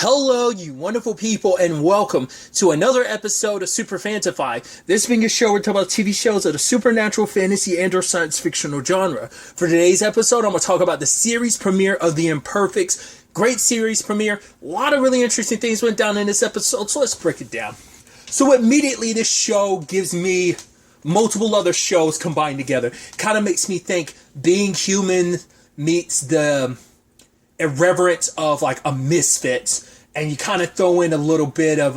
Hello, you wonderful people, and welcome to another episode of Super-Fanta-Fi. This being a show where we talk about TV shows of the supernatural, fantasy, and or science fictional genre. For today's episode, I'm going to talk about the series premiere of The Imperfects. Great series premiere. A lot of really interesting things went down in this episode, so let's break it down. So immediately, this show gives me multiple other shows combined together. Kind of makes me think Being Human meets the irreverence of like a Misfits, and you kind of throw in a little bit of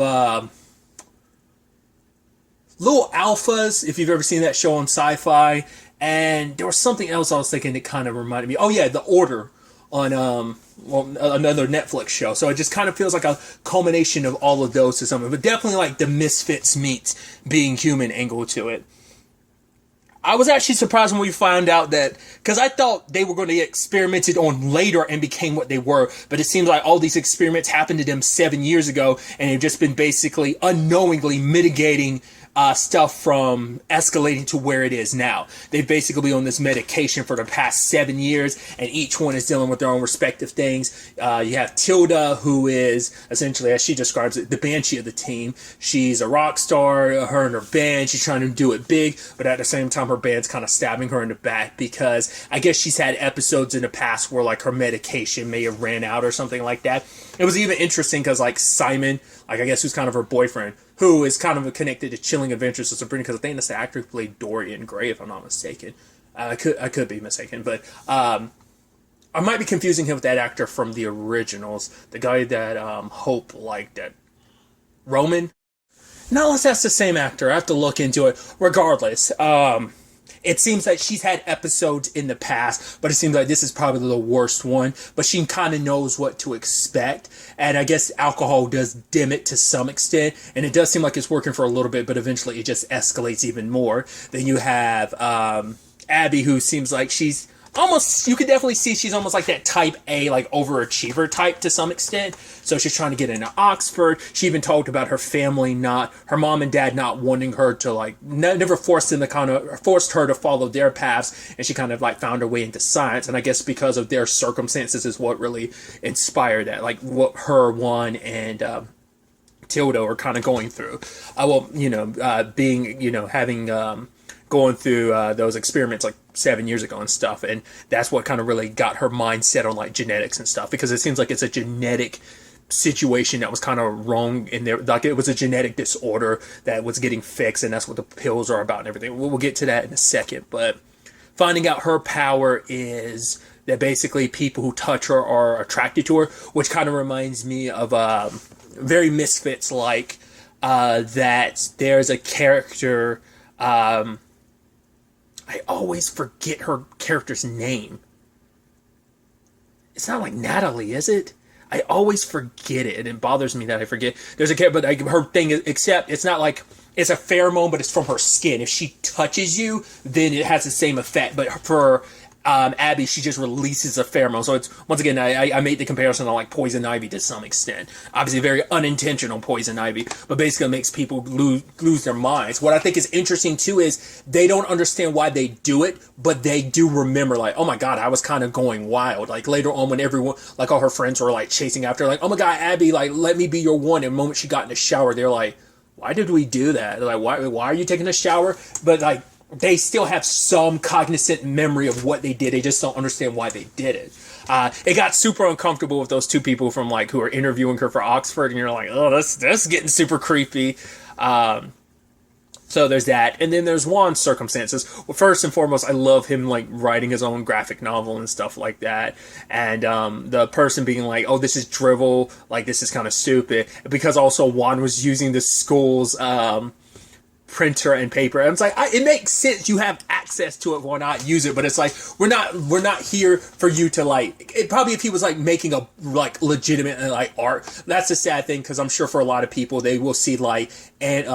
Little Alphas, if you've ever seen that show on Sci-Fi. And there was something else I was thinking that kind of reminded me. Oh yeah, The Order on another Netflix show. So it just kind of feels like a culmination of all of those to something, but definitely like the Misfits meets Being Human angle to it. I was actually surprised when we found out that, because I thought they were going to get experimented on later and became what they were, but it seems like all these experiments happened to them 7 years ago, and they've just been basically unknowingly mitigating stuff from escalating to where it is now. They've basically been on this medication for the past 7 years, and each one is dealing with their own respective things. You have Tilda, who is essentially, as she describes it, the banshee of the team. She's a rock star, her and her band, she's trying to do it big, but at the same time her band's kind of stabbing her in the back because I guess she's had episodes in the past where like her medication may have ran out or something like that. It was even interesting because like Simon, like I guess who's kind of her boyfriend, who is kind of connected to Chilling Adventures of Sabrina, because I think that's the actor who played Dorian Gray, if I'm not mistaken. I could be mistaken, but I might be confusing him with that actor from the originals, the guy that Hope liked, that Roman. Not unless that's the same actor. I have to look into it. Regardless, it seems like she's had episodes in the past, but it seems like this is probably the worst one. But she kind of knows what to expect. And I guess alcohol does dim it to some extent. And it does seem like it's working for a little bit, but eventually it just escalates even more. Then you have Abby, who seems like she's almost, you could definitely see she's almost like that type A, like overachiever type to some extent. So she's trying to get into Oxford. She even talked about her family her mom and dad not wanting her to like, never forced her to follow their paths. And she kind of like found her way into science. And I guess because of their circumstances is what really inspired that. Like what her, Juan, and Tilda are kind of going through. Going through those experiments like 7 years ago and stuff, and that's what kind of really got her mind set on like genetics and stuff, because it seems like it's a genetic situation that was kind of wrong in there, like it was a genetic disorder that was getting fixed, and that's what the pills are about and everything. We'll get to that in a second, but finding out her power is that basically people who touch her are attracted to her, which kind of reminds me of very Misfits like that there's a character, I always forget her character's name. It's not like Natalie, is it? I always forget it, and it bothers me that I forget. There's a character, but like, her thing is, except it's not like it's a pheromone, but it's from her skin. If she touches you, then it has the same effect. But for Abby, she just releases a pheromone. So it's, once again, I made the comparison on like poison ivy to some extent. Obviously very unintentional poison ivy, but basically makes people lose their minds. What I think is interesting too is they don't understand why they do it, but they do remember like, oh my god, I was kind of going wild. Like later on when everyone, like all her friends were like chasing after her, like, oh my god, Abby, like let me be your one. And the moment she got in the shower, they're like, why did we do that? They're like, why are you taking a shower? But like, they still have some cognizant memory of what they did. They just don't understand why they did it. It got super uncomfortable with those two people from like who are interviewing her for Oxford, and you're like, oh, that's getting super creepy. So there's that, and then there's Juan's circumstances. Well, first and foremost, I love him like writing his own graphic novel and stuff like that, and the person being like, oh, this is drivel, like this is kind of stupid, because also Juan was using the school's printer and paper. And it's like, it makes sense, you have access to it, why not use it? But it's like, we're not here for you to like, it probably, if he was like making a like legitimate like art, that's a sad thing, because I'm sure for a lot of people they will see like, and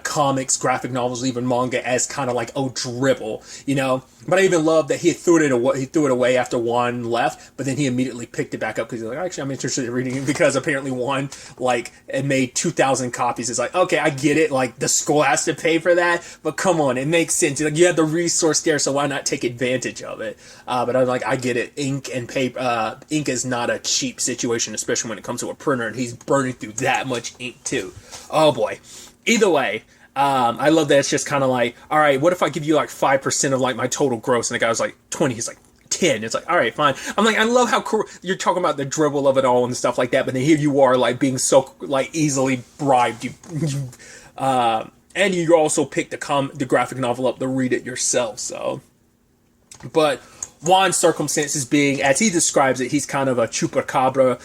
comics, graphic novels, even manga as kind of like, oh, dribble, you know. But I even love that he threw it away. He threw it away after Juan left, but then he immediately picked it back up because he's like, actually, I'm interested in reading it because apparently Juan like it made 2,000 copies. It's like, okay, I get it. Like the school has to pay for that, but come on, it makes sense. Like you have the resource there, so why not take advantage of it? But I'm like, I get it. Ink and paper, ink is not a cheap situation, especially when it comes to a printer, and he's burning through that much ink too. Oh boy. Either way, I love that it's just kind of like, all right, what if I give you like 5% of like my total gross? And the guy was like 20. He's like 10. It's like, all right, fine. I'm like, I love how cool you're talking about the dribble of it all and stuff like that. But then here you are like being so like easily bribed. And you also pick the graphic novel up to read it yourself. So, but Juan's circumstances being, as he describes it, he's kind of a chupacabra,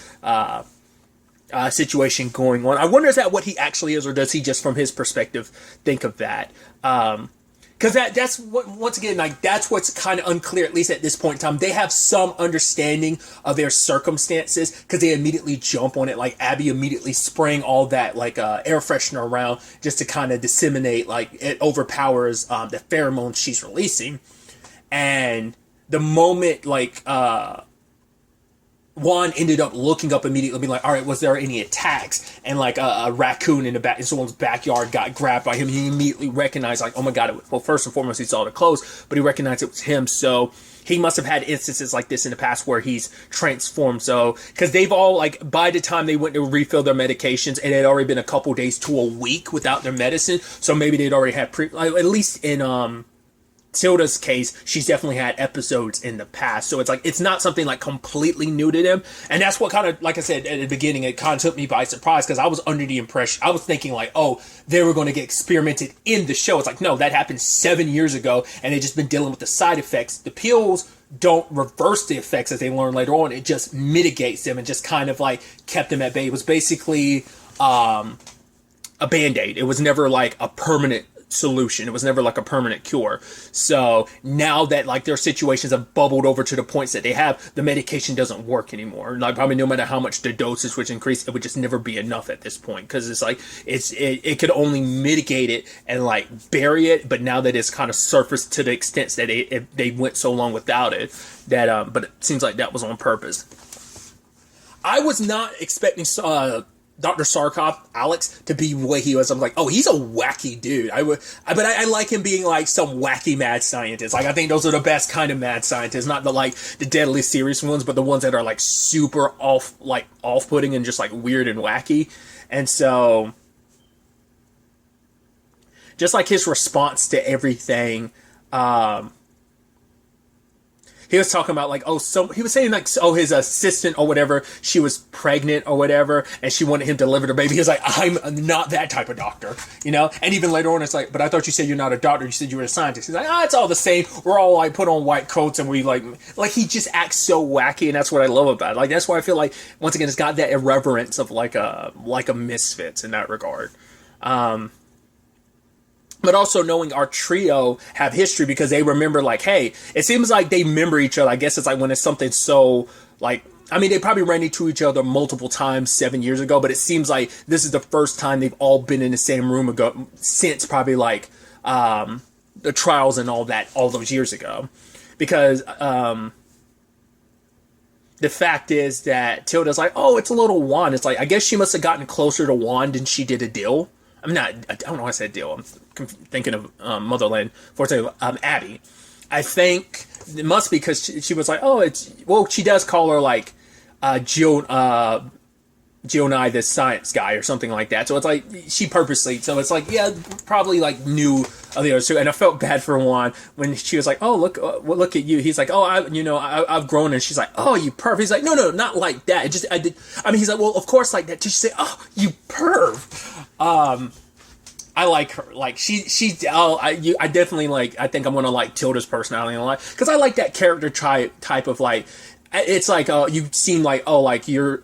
situation going on. I wonder, is that what he actually is, or does he just from his perspective think of that? Because that's what, once again, like that's what's kind of unclear, at least at this point in time. They have some understanding of their circumstances because they immediately jump on it. Like Abby immediately spraying all that like air freshener around just to kind of disseminate, like it overpowers the pheromones she's releasing. And the moment like Juan ended up looking up immediately, being like, all right, was there any attacks? And like a raccoon in someone's backyard got grabbed by him. He immediately recognized, like, oh my God, well, first and foremost, he saw the clothes, but he recognized it was him. So he must have had instances like this in the past where he's transformed. So, because they've all, like, by the time they went to refill their medications, it had already been a couple days to a week without their medicine. So maybe they'd already had like, at least in, Tilda's case, she's definitely had episodes in the past. So it's like, it's not something like completely new to them. And that's what kind of, like I said at the beginning, it kind of took me by surprise because I was under the impression, I was thinking like, oh, they were going to get experimented in the show. It's like, no, that happened 7 years ago and they've just been dealing with the side effects. The pills don't reverse the effects as they learn later on. It just mitigates them and just kind of like kept them at bay. It was basically a Band-Aid. It was never like a permanent solution. It was never like a permanent cure. So now that like their situations have bubbled over to the points that they have, the medication doesn't work anymore. Like probably no matter how much the dosage would increase, it would just never be enough at this point because it's like it could only mitigate it and like bury it. But now that it's kind of surfaced to the extent that they went so long without it, that but it seems like that was on purpose. I was not expecting Dr. Sarkov, Alex, to be the way he was. I'm like, oh, he's a wacky dude. But I like him being like some wacky mad scientist. Like, I think those are the best kind of mad scientists, not the deadly serious ones, but the ones that are like super off-putting and just like weird and wacky. And so, just like his response to everything, he was talking about like, he was saying like, his assistant or whatever, she was pregnant or whatever, and she wanted him to deliver the baby. He was like, I'm not that type of doctor, you know? And even later on, it's like, but I thought you said you're not a doctor. You said you were a scientist. He's like, it's all the same. We're all like put on white coats and we like he just acts so wacky, and that's what I love about it. Like, that's why I feel like, once again, it's got that irreverence of like a misfits in that regard. But also knowing our trio have history because they remember like, hey, it seems like they remember each other. I guess it's like when it's something so like, I mean, they probably ran into each other multiple times 7 years ago, but it seems like this is the first time they've all been in the same room since probably like the trials and all that all those years ago. Because the fact is that Tilda's like, oh, it's a little Juan. It's like, I guess she must have gotten closer to Juan than she did Adil. I don't know why I said Adil. I'm thinking of Motherland. Abby. I think it must be because she was like, she does call her like Gionai, the science guy or something like that. So it's like she purposely. So it's like, yeah, probably like knew of the other two. And I felt bad for Juan when she was like, oh, look at you. He's like, oh, I've grown. And she's like, oh, you perv. He's like, no, not like that. He's like, well, of course like that. Did she say, oh, you perv? I like her. Like I definitely like. I think I'm gonna like Tilda's personality a lot because I like that character type of like. It's like you seem like like you're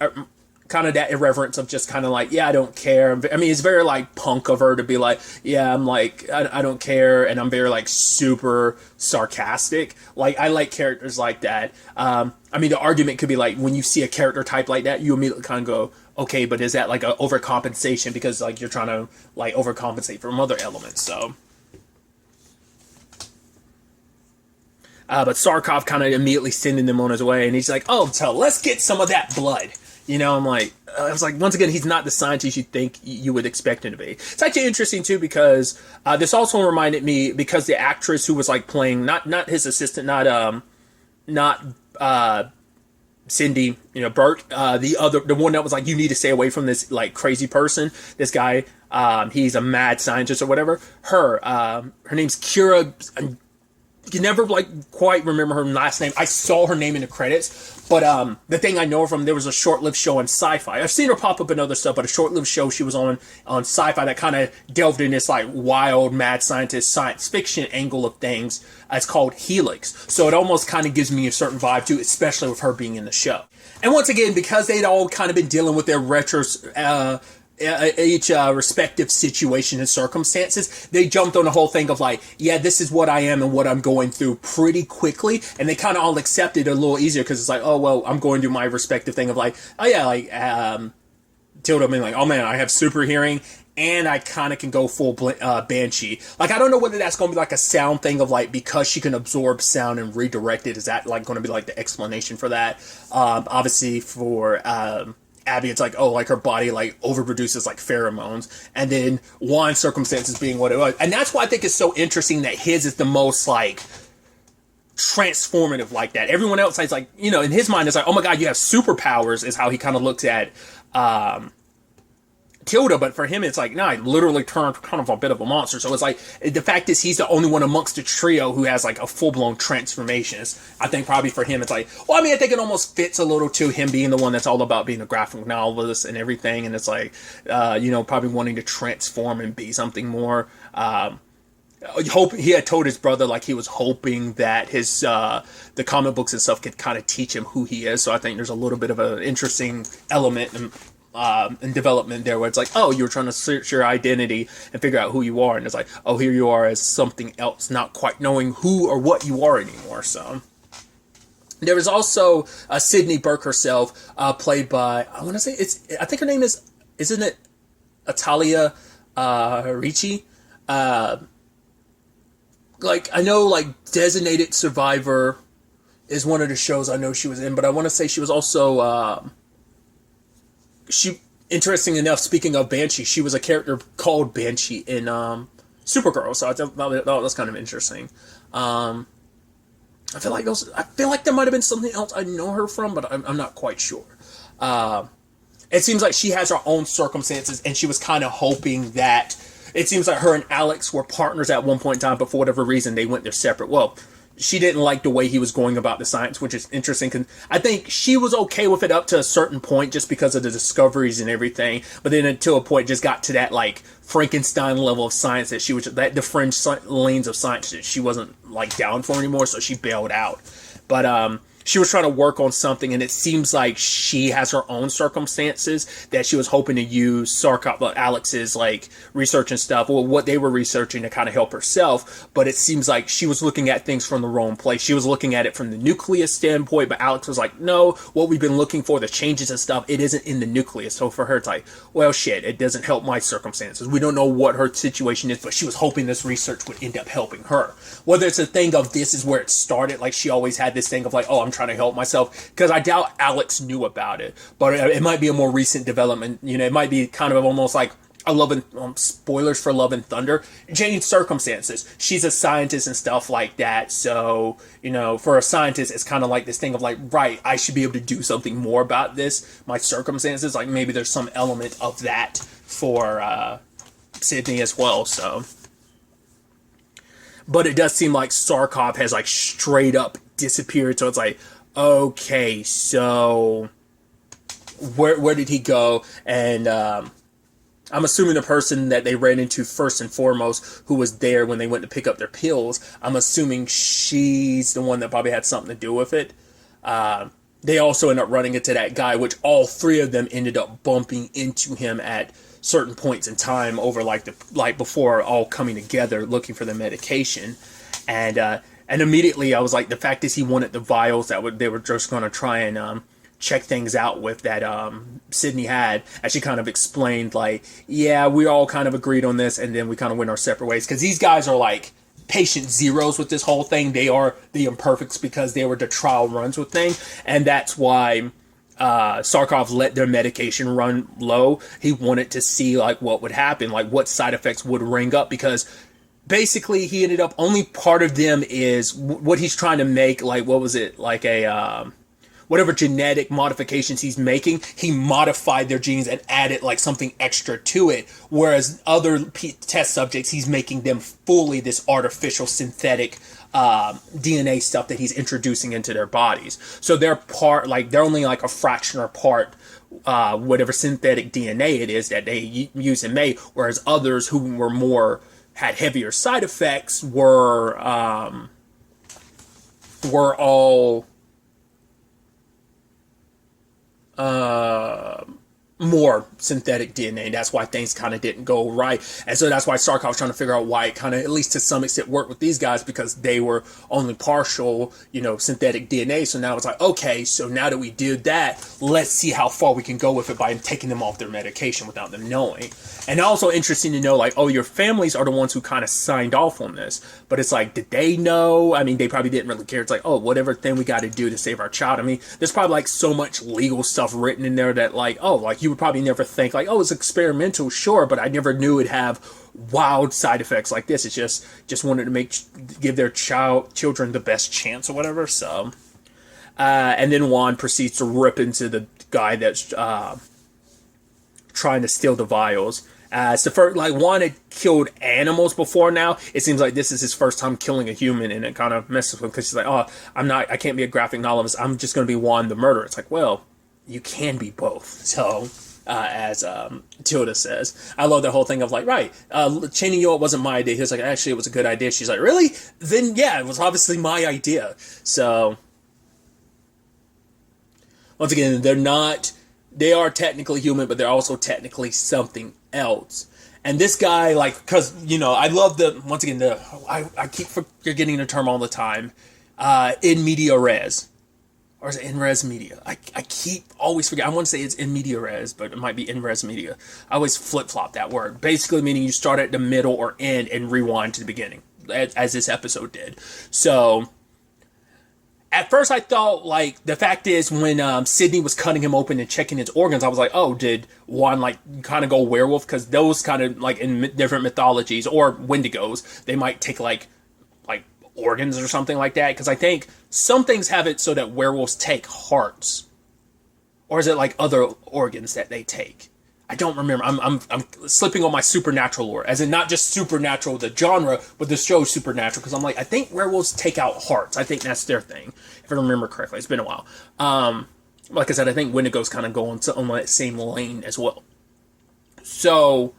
kind of that irreverence of just kind of like, yeah, I don't care. I mean, it's very like punk of her to be like, yeah, I'm like I don't care, and I'm very like super sarcastic. Like I like characters like that. I mean, the argument could be like when you see a character type like that, you immediately kind of go, okay, but is that like a overcompensation because like you're trying to like overcompensate from other elements? So, but Sarkov kind of immediately sending them on his way, and he's like, oh, so let's get some of that blood. You know, I'm like, I was like, once again, he's not the scientist you think you would expect him to be. It's actually interesting too because this also reminded me because the actress who was like playing not his assistant, not Cindy, Bert, the one that was like, you need to stay away from this like crazy person, this guy, he's a mad scientist or whatever. Her name's Kira. I can never like quite remember her last name. I saw her name in the credits, but the thing I know her from, there was a short-lived show on Sci-Fi. I've seen her pop up in other stuff, but a short-lived show she was on Sci-Fi that kind of delved in this like wild, mad scientist, science fiction angle of things. It's called Helix, so it almost kind of gives me a certain vibe too, especially with her being in the show. And once again, because they'd all kind of been dealing with their each respective situation and circumstances, they jumped on the whole thing of like, yeah, this is what I am and what I'm going through pretty quickly, and they kind of all accepted it a little easier because it's like, oh well, I'm going through my respective thing of like, oh yeah, like Tilda being like, oh man, I have super hearing and I kind of can go full Banshee. Like, I don't know whether that's going to be like a sound thing of like, because she can absorb sound and redirect it, is that like going to be like the explanation for that? Obviously for Abby, it's like, oh, like her body like overproduces like pheromones, and then Juan's circumstances being what it was, and that's why I think it's so interesting that his is the most like transformative like that. Everyone else is like, in his mind, it's like, oh my god, you have superpowers, is how he kind of looks at Tilda, but for him it's like, no, I literally turned kind of a bit of a monster. So it's like, the fact is he's the only one amongst the trio who has like a full-blown transformation. I think probably for him it's like, well, I mean, I think it almost fits a little to him being the one that's all about being a graphic novelist and everything, and it's like, probably wanting to transform and be something more. Hope he had told his brother like he was hoping that his the comic books and stuff could kind of teach him who he is. So I think there's a little bit of an interesting element and development there where it's like, oh, you're trying to search your identity and figure out who you are, and it's like, oh, here you are as something else, not quite knowing who or what you are anymore. So there was also Sydney Burke herself, played by, I think her name isn't it Atalia Ricci? Like, I know like Designated Survivor is one of the shows I know she was in, but I want to say she was also interesting enough, speaking of Banshee, she was a character called Banshee in Supergirl, so I thought that was kind of interesting. I feel like there might have been something else I know her from, but I'm not quite sure. It seems like she has her own circumstances, and she was kind of hoping that, it seems like her and Alex were partners at one point in time, but for whatever reason they went their separate. Well, she didn't like the way he was going about the science, which is interesting, because I think she was okay with it up to a certain point just because of the discoveries and everything, but then until a point just got to that like Frankenstein level of science that the fringe lanes of science that she wasn't like down for anymore, so she bailed out. But she was trying to work on something, and it seems like she has her own circumstances that she was hoping to use Alex's like research and stuff, or what they were researching, to kind of help herself. But it seems like she was looking at things from the wrong place. She was looking at it from the nucleus standpoint, but Alex was like, no, what we've been looking for, the changes and stuff, it isn't in the nucleus. So for her, it's like, well, shit, it doesn't help my circumstances. We don't know what her situation is, but she was hoping this research would end up helping her. Whether it's a thing of this is where it started, like she always had this thing of like, oh, I'm trying to help myself, because I doubt Alex knew about it, but it might be a more recent development. It might be kind of almost like spoilers for Love and Thunder, Jane's circumstances. She's a scientist and stuff like that, so for a scientist it's kind of like this thing of like, right, I should be able to do something more about this, my circumstances. Like maybe there's some element of that for Sydney as well. So, but it does seem like Sarkov has like straight up disappeared, so it's like, okay, so where did he go? And I'm assuming the person that they ran into first and foremost, who was there when they went to pick up their pills, I'm assuming she's the one that probably had something to do with it. They also end up running into that guy, which all three of them ended up bumping into him at certain points in time over before all coming together looking for the medication. And And immediately I was like, the fact is he wanted the vials they were just going to try and check things out with that Sydney had, as she kind of explained, like, yeah, we all kind of agreed on this, and then we kind of went our separate ways. Because these guys are like patient zeros with this whole thing. They are the Imperfects because they were the trial runs with things, and that's why Sarkov let their medication run low. He wanted to see like what would happen, like what side effects would ring up, because basically he ended up only part of them is what he's trying to make, like, what was it, like a whatever genetic modifications he's making, he modified their genes and added like something extra to it. Whereas other test subjects, he's making them fully this artificial synthetic DNA stuff that he's introducing into their bodies. So they're they're only like a fraction or part whatever synthetic DNA it is that they use and make. Whereas others who were had heavier side effects were all more synthetic DNA. That's why things kind of didn't go right. And so that's why Sarkov's trying to figure out why it kind of, at least to some extent, worked with these guys, because they were only partial, synthetic DNA. So now it's like, okay, so now that we did that, let's see how far we can go with it by taking them off their medication without them knowing. And also interesting to know, like, oh, your families are the ones who kind of signed off on this. But it's like, did they know? I mean, they probably didn't really care. It's like, oh, whatever thing we got to do to save our child. I mean, there's probably like so much legal stuff written in there that like, oh, like you would probably never think like, oh, it's experimental, sure, but I never knew it'd have wild side effects like this. It's just wanted to give their children the best chance or whatever. So, and then Juan proceeds to rip into the guy that's trying to steal the vials. So first, like, Juan had killed animals before now. It seems like this is his first time killing a human, and it kind of messes with him because he's like, oh, I can't be a graphic novelist. I'm just going to be Juan the murderer. It's like, well, you can be both. So, as Tilda says, I love the whole thing of like, right, chaining you up wasn't my idea. He was like, actually, it was a good idea. She's like, really? Then yeah, it was obviously my idea. So, once again, they are technically human, but they're also technically something else. And this guy, like, because, I love I keep forgetting the term all the time, in media res. Or is it in res media? I keep always forget. I want to say it's in media res, but it might be in res media. I always flip-flop that word. Basically meaning you start at the middle or end and rewind to the beginning, as this episode did. So, at first I thought, like, the fact is when Sydney was cutting him open and checking his organs, I was like, oh, did Juan, like, kind of go werewolf? Because those kind of, like, in different mythologies, or Wendigos, they might take, like organs or something like that. Because I think some things have it so that werewolves take hearts. Or is it, like, other organs that they take? I don't remember. I'm slipping on my supernatural lore, as in not just supernatural the genre, but the show Supernatural. Because I'm like, I think werewolves take out hearts. I think that's their thing, if I remember correctly. It's been a while. Like I said, I think Wendigos kind of go on that same lane as well. So,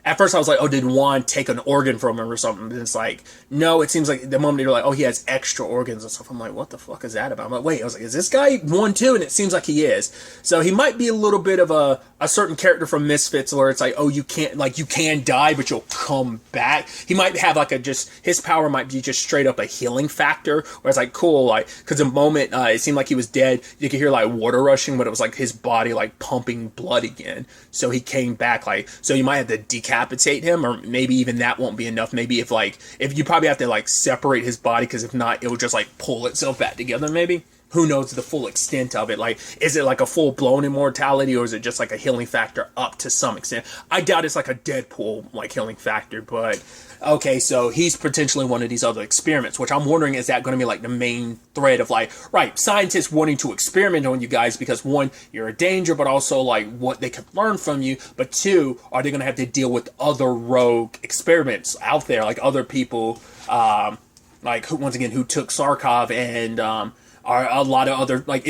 at first I was like, oh, did Juan take an organ from him or something? And it's like, no, it seems like the moment they're like, oh, he has extra organs and stuff. I'm like, what the fuck is that about? I'm like, wait, I was like, is this guy one too? And it seems like he is. So he might be a little bit of a certain character from Misfits, where it's like, oh, you can die, but you'll come back. He might have like his power might be just straight up a healing factor, where it's like, cool, like, because the moment it seemed like he was dead, you could hear like water rushing, but it was like his body like pumping blood again. So he came back, like, so you might have to decapitate him, or maybe even that won't be enough. Maybe if you probably have to like separate his body, because if not, it will just like pull itself back together. Maybe, who knows the full extent of it? Like, is it like a full blown immortality, or is it just like a healing factor up to some extent? I doubt it's like a Deadpool like healing factor, but okay, so he's potentially one of these other experiments, which I'm wondering, is that going to be like the main thread of like, right, scientists wanting to experiment on you guys because one, you're a danger, but also like what they could learn from you, but two, are they going to have to deal with other rogue experiments out there, like other people, like who took Sarkov, and are a lot of other, like,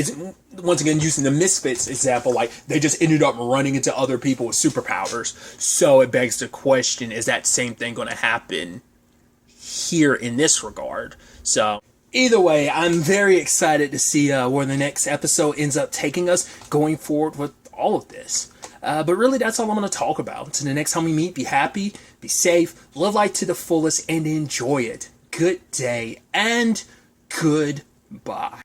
once again, using the Misfits example, like, they just ended up running into other people with superpowers. So it begs the question, is that same thing going to happen here in this regard? So, either way, I'm very excited to see where the next episode ends up taking us going forward with all of this. But really, that's all I'm going to talk about. Until the next time we meet, be happy, be safe, live life to the fullest, and enjoy it. good day, and goodbye.